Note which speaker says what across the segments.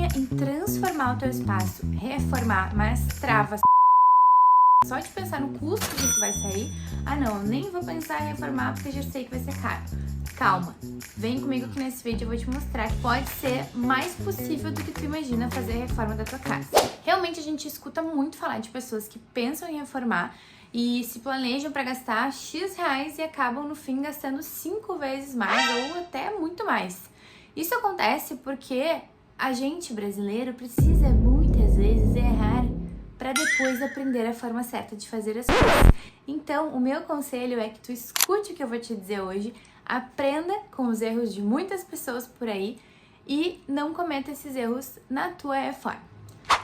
Speaker 1: sonha em transformar o teu espaço, reformar, mas trava só de pensar no custo que isso vai sair, não, eu nem vou pensar em reformar porque já sei que vai ser caro. Calma, vem comigo que nesse vídeo eu vou te mostrar que pode ser mais possível do que tu imagina fazer a reforma da tua casa. Realmente a gente escuta muito falar de pessoas que pensam em reformar e se planejam para gastar X reais e acabam no fim gastando 5 vezes mais ou até muito mais. Isso acontece porque a gente brasileiro precisa muitas vezes errar para depois aprender a forma certa de fazer as coisas. Então, o meu conselho é que tu escute o que eu vou te dizer hoje, aprenda com os erros de muitas pessoas por aí e não cometa esses erros na tua reforma.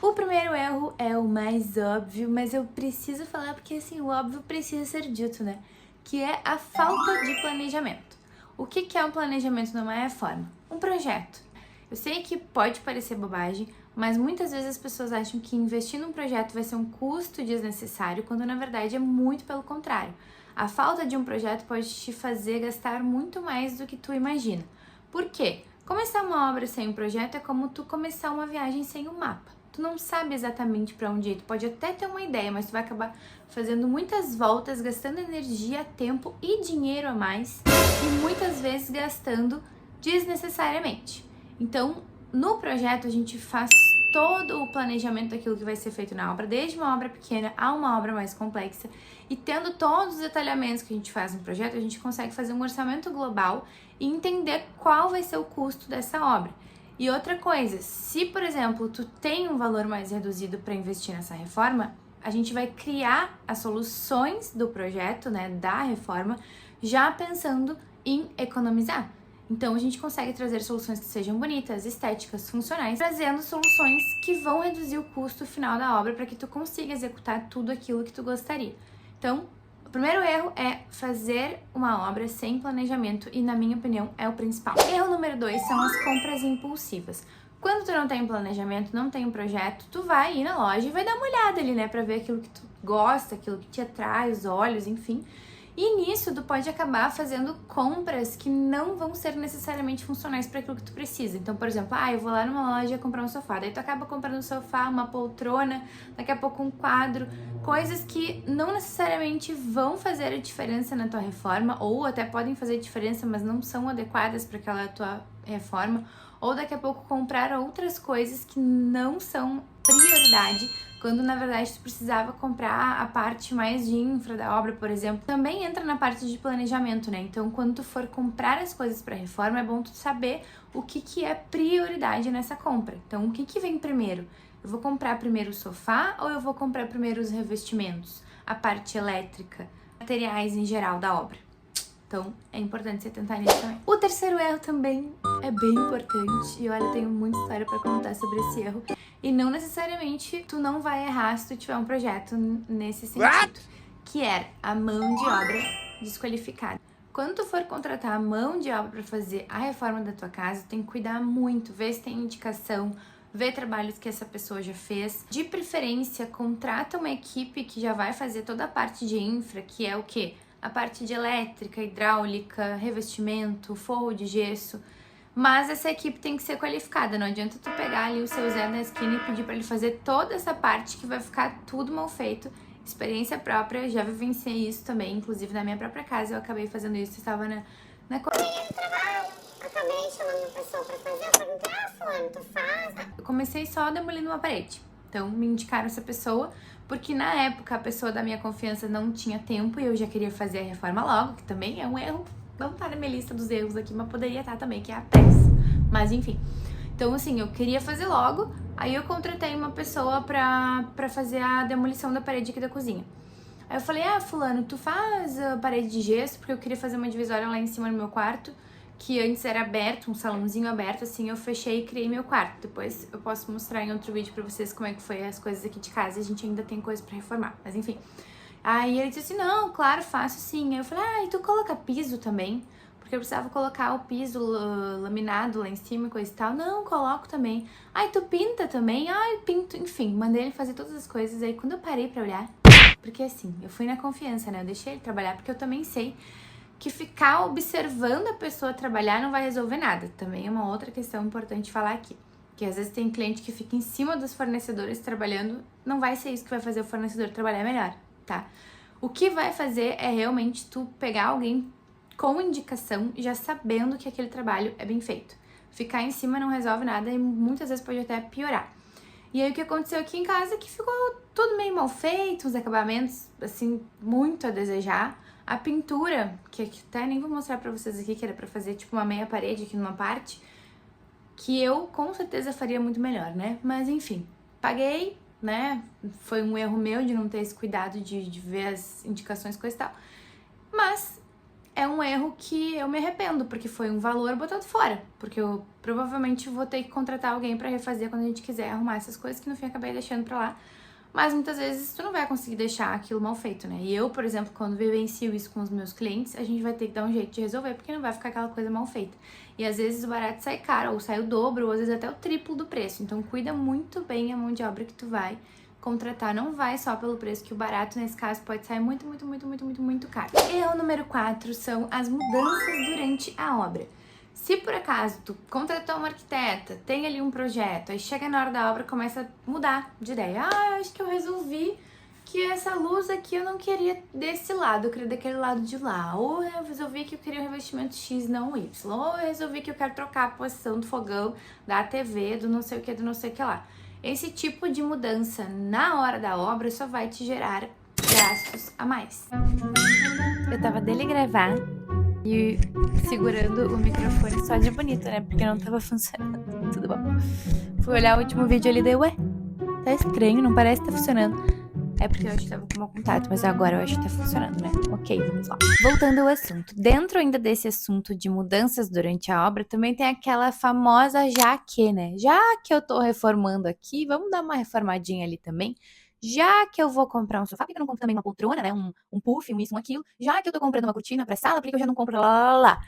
Speaker 1: O primeiro erro é o mais óbvio, mas eu preciso falar porque assim, o óbvio precisa ser dito, né? Que é a falta de planejamento. O que é um planejamento numa reforma? Um projeto. Eu sei que pode parecer bobagem, mas muitas vezes as pessoas acham que investir num projeto vai ser um custo desnecessário, quando na verdade é muito pelo contrário. A falta de um projeto pode te fazer gastar muito mais do que tu imagina. Por quê? Começar uma obra sem um projeto é como tu começar uma viagem sem um mapa. Tu não sabe exatamente para onde ir, tu pode até ter uma ideia, mas tu vai acabar fazendo muitas voltas, gastando energia, tempo e dinheiro a mais e muitas vezes gastando desnecessariamente. Então, no projeto a gente faz todo o planejamento daquilo que vai ser feito na obra, desde uma obra pequena a uma obra mais complexa, e tendo todos os detalhamentos que a gente faz no projeto, a gente consegue fazer um orçamento global e entender qual vai ser o custo dessa obra. E outra coisa, se por exemplo tu tem um valor mais reduzido para investir nessa reforma, a gente vai criar as soluções do projeto, né, da reforma, já pensando em economizar. Então a gente consegue trazer soluções que sejam bonitas, estéticas, funcionais, trazendo soluções que vão reduzir o custo final da obra para que tu consiga executar tudo aquilo que tu gostaria. Então, o primeiro erro é fazer uma obra sem planejamento e, na minha opinião, é o principal. Erro número 2 são as compras impulsivas. Quando tu não tem planejamento, não tem um projeto, tu vai ir na loja e vai dar uma olhada ali, né, para ver aquilo que tu gosta, aquilo que te atrai os olhos, enfim. E nisso tu pode acabar fazendo compras que não vão ser necessariamente funcionais para aquilo que tu precisa. Então, por exemplo, eu vou lá numa loja comprar um sofá, daí tu acaba comprando um sofá, uma poltrona, daqui a pouco um quadro, coisas que não necessariamente vão fazer a diferença na tua reforma, ou até podem fazer diferença, mas não são adequadas para aquela tua reforma, ou daqui a pouco comprar outras coisas que não são prioridade, quando na verdade tu precisava comprar a parte mais de infra da obra, por exemplo. Também entra na parte de planejamento, né? Então, quando tu for comprar as coisas para reforma, é bom tu saber o que é prioridade nessa compra. Então, o que vem primeiro? Eu vou comprar primeiro o sofá ou eu vou comprar primeiro os revestimentos, a parte elétrica, materiais em geral da obra? Então, é importante você tentar nisso também. O terceiro erro também é bem importante. E olha, eu tenho muita história para contar sobre esse erro. E não necessariamente tu não vai errar se tu tiver um projeto nesse sentido. Que é a mão de obra desqualificada. Quando tu for contratar a mão de obra para fazer a reforma da tua casa, tem que cuidar muito, ver se tem indicação, ver trabalhos que essa pessoa já fez. De preferência, contrata uma equipe que já vai fazer toda a parte de infra, que é o quê? A parte de elétrica, hidráulica, revestimento, forro de gesso. Mas essa equipe tem que ser qualificada, não adianta tu pegar ali o seu Zé na esquina e pedir para ele fazer toda essa parte que vai ficar tudo mal feito. Experiência própria, já vivenciei isso também, inclusive na minha própria casa eu acabei fazendo isso, eu estava na cozinha do trabalho, acabei chamando uma pessoa para fazer, eu perguntei, fulano, tu faz? Eu comecei só demolindo uma parede, então me indicaram essa pessoa, porque na época a pessoa da minha confiança não tinha tempo e eu já queria fazer a reforma logo, que também é um erro. Não tá na minha lista dos erros aqui, mas poderia estar também, que é a pressa. Mas enfim. Então, assim, eu queria fazer logo, aí eu contratei uma pessoa pra fazer a demolição da parede aqui da cozinha. Aí eu falei, fulano, tu faz a parede de gesso, porque eu queria fazer uma divisória lá em cima no meu quarto, que antes era aberto, um salãozinho aberto, assim, eu fechei e criei meu quarto. Depois eu posso mostrar em outro vídeo pra vocês como é que foi as coisas aqui de casa, a gente ainda tem coisa pra reformar, mas enfim. Aí ele disse assim, não, claro, faço sim. Aí eu falei, e tu coloca piso também? Porque eu precisava colocar o piso laminado lá em cima e coisa e tal. Não, coloco também. Tu pinta também? Eu pinto. Enfim, mandei ele fazer todas as coisas. Aí quando eu parei pra olhar, porque assim, eu fui na confiança, né? Eu deixei ele trabalhar, porque eu também sei que ficar observando a pessoa trabalhar não vai resolver nada. Também é uma outra questão importante falar aqui. Porque às vezes tem cliente que fica em cima dos fornecedores trabalhando, não vai ser isso que vai fazer o fornecedor trabalhar melhor, tá? O que vai fazer é realmente tu pegar alguém com indicação, já sabendo que aquele trabalho é bem feito. Ficar em cima não resolve nada e muitas vezes pode até piorar. E aí o que aconteceu aqui em casa é que ficou tudo meio mal feito, os acabamentos, assim, muito a desejar. A pintura, que até nem vou mostrar pra vocês aqui, que era pra fazer tipo uma meia parede aqui numa parte, que eu com certeza faria muito melhor, né? Mas enfim, paguei, né? Foi um erro meu de não ter esse cuidado de ver as indicações, coisa e tal. Mas é um erro que eu me arrependo, porque foi um valor botado fora. Porque eu provavelmente vou ter que contratar alguém pra refazer quando a gente quiser arrumar essas coisas, que no fim eu acabei deixando pra lá. Mas muitas vezes tu não vai conseguir deixar aquilo mal feito, né? E eu, por exemplo, quando vivencio isso com os meus clientes, a gente vai ter que dar um jeito de resolver, porque não vai ficar aquela coisa mal feita. E às vezes o barato sai caro, ou sai o dobro, ou às vezes até o triplo do preço. Então cuida muito bem a mão de obra que tu vai contratar. Não vai só pelo preço, que o barato nesse caso pode sair muito caro. Erro número 4 são as mudanças durante a obra. Se por acaso tu contratou uma arquiteta, tem ali um projeto, aí chega na hora da obra e começa a mudar de ideia. Ah, acho que eu resolvi que essa luz aqui eu não queria desse lado, eu queria daquele lado de lá. Ou eu resolvi que eu queria um revestimento X, não Y. Ou eu resolvi que eu quero trocar a posição do fogão, da TV, do não sei o que, do não sei o que lá. Esse tipo de mudança na hora da obra só vai te gerar gastos a mais. Eu tava dele gravar e segurando o microfone só de bonito, né? Porque não tava funcionando. Tudo bom. Fui olhar o último vídeo ali e dei, ué, tá estranho, não parece que tá funcionando. É porque eu acho que tava com mau contato, mas agora eu acho que tá funcionando, né? Ok, vamos lá. Voltando ao assunto. Dentro ainda desse assunto de mudanças durante a obra, também tem aquela famosa já que, né? Já que eu tô reformando aqui, vamos dar uma reformadinha ali também. Já que eu vou comprar um sofá, por que eu não compro também uma poltrona, né? Um puff, um isso, um aquilo. Já que eu tô comprando uma cortina pra sala, por que eu já não compro lá?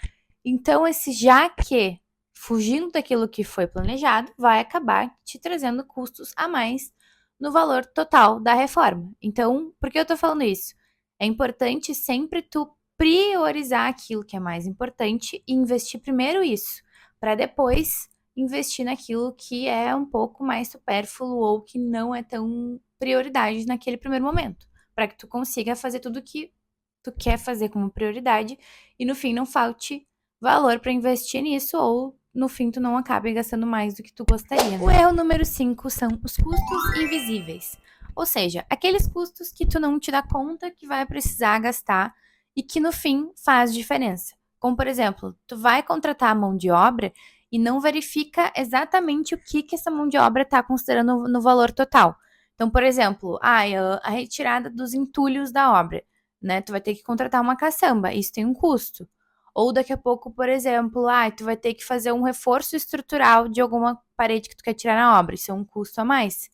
Speaker 1: Então, esse já que, fugindo daquilo que foi planejado, vai acabar te trazendo custos a mais no valor total da reforma. Então, por que eu tô falando isso? É importante sempre tu priorizar aquilo que é mais importante e investir primeiro isso, para depois investir naquilo que é um pouco mais supérfluo ou que não é tão prioridade naquele primeiro momento, para que tu consiga fazer tudo que tu quer fazer como prioridade e no fim não falte valor para investir nisso ou no fim tu não acabe gastando mais do que tu gostaria, né? O erro número 5 são os custos invisíveis. Ou seja, aqueles custos que tu não te dá conta que vai precisar gastar e que no fim faz diferença. Como, por exemplo, tu vai contratar a mão de obra e não verifica exatamente o que essa mão de obra está considerando no valor total. Então, por exemplo, a retirada dos entulhos da obra, né? Tu vai ter que contratar uma caçamba, isso tem um custo. Ou daqui a pouco, por exemplo, tu vai ter que fazer um reforço estrutural de alguma parede que tu quer tirar na obra, isso é um custo a mais.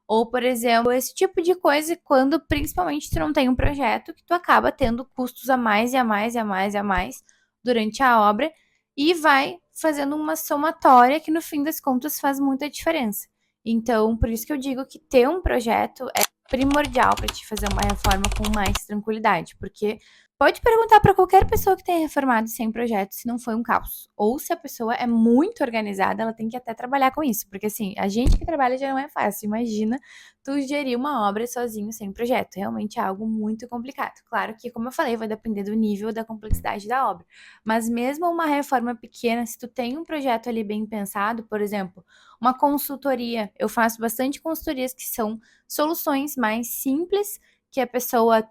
Speaker 1: Ou, por exemplo, esse tipo de coisa quando principalmente tu não tem um projeto que tu acaba tendo custos a mais e a mais e a mais e a mais durante a obra e vai fazendo uma somatória que no fim das contas faz muita diferença. Então, por isso que eu digo que ter um projeto é primordial para te fazer uma reforma com mais tranquilidade, porque pode perguntar para qualquer pessoa que tenha reformado sem projeto se não foi um caos. Ou se a pessoa é muito organizada, ela tem que até trabalhar com isso. Porque assim, a gente que trabalha já não é fácil. Imagina tu gerir uma obra sozinho sem projeto. Realmente é algo muito complicado. Claro que, como eu falei, vai depender do nível da complexidade da obra. Mas mesmo uma reforma pequena, se tu tem um projeto ali bem pensado, por exemplo, uma consultoria. Eu faço bastante consultorias que são soluções mais simples que a pessoa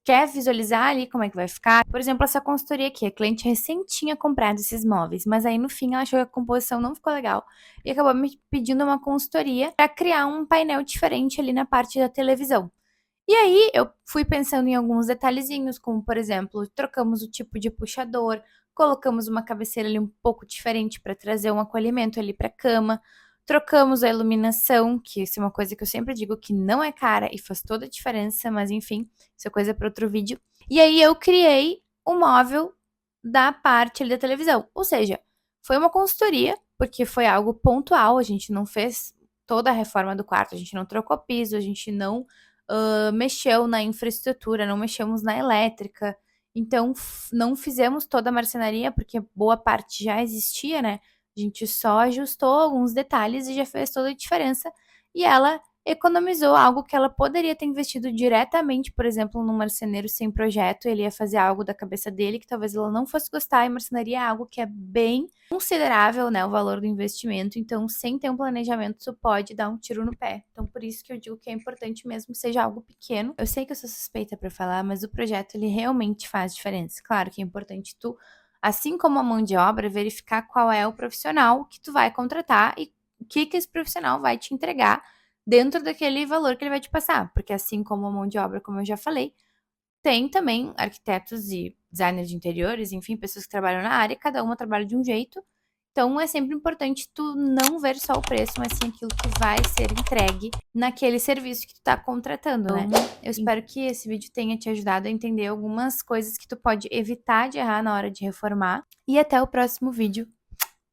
Speaker 1: quer visualizar ali como é que vai ficar. Por exemplo, essa consultoria aqui, a cliente recém tinha comprado esses móveis, mas aí no fim ela achou que a composição não ficou legal e acabou me pedindo uma consultoria para criar um painel diferente ali na parte da televisão. E aí eu fui pensando em alguns detalhezinhos, como por exemplo, trocamos o tipo de puxador, colocamos uma cabeceira ali um pouco diferente para trazer um acolhimento ali para a cama. Trocamos a iluminação, que isso é uma coisa que eu sempre digo que não é cara e faz toda a diferença, mas enfim, isso é coisa para outro vídeo. E aí eu criei o móvel da parte ali da televisão. Ou seja, foi uma consultoria, porque foi algo pontual, a gente não fez toda a reforma do quarto, a gente não trocou piso, a gente não mexeu na infraestrutura, não mexemos na elétrica. Então, não fizemos toda a marcenaria, porque boa parte já existia, né? A gente só ajustou alguns detalhes e já fez toda a diferença. E ela economizou algo que ela poderia ter investido diretamente, por exemplo, num marceneiro sem projeto. Ele ia fazer algo da cabeça dele que talvez ela não fosse gostar, e marcenaria é algo que é bem considerável, né, o valor do investimento. Então, sem ter um planejamento, isso pode dar um tiro no pé. Então, por isso que eu digo que é importante mesmo que seja algo pequeno. Eu sei que eu sou suspeita para falar, mas o projeto, ele realmente faz diferença. Claro que é importante tu, assim como a mão de obra, verificar qual é o profissional que tu vai contratar e o que esse profissional vai te entregar dentro daquele valor que ele vai te passar. Porque assim como a mão de obra, como eu já falei, tem também arquitetos e designers de interiores, enfim, pessoas que trabalham na área, cada uma trabalha de um jeito. Então é sempre importante tu não ver só o preço, mas sim aquilo que vai ser entregue naquele serviço que tu tá contratando, né? Eu espero que esse vídeo tenha te ajudado a entender algumas coisas que tu pode evitar de errar na hora de reformar. E até o próximo vídeo.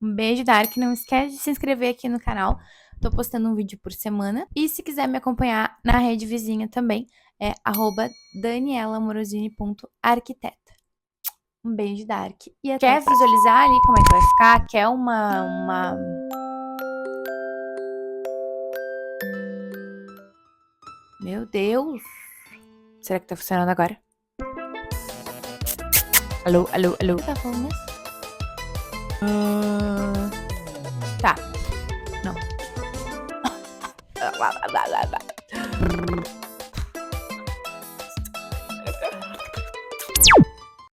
Speaker 1: Um beijo, Dark. Não esquece de se inscrever aqui no canal. Tô postando um vídeo por semana. E se quiser me acompanhar na rede vizinha também, é @danielaamorosini.arquiteta. Um beijo, Dark. E até. Quer visualizar ali como é que vai ficar? Quer uma... Meu Deus! Será que tá funcionando agora? Alô, alô, alô? O que tá falando mesmo? Tá. Não.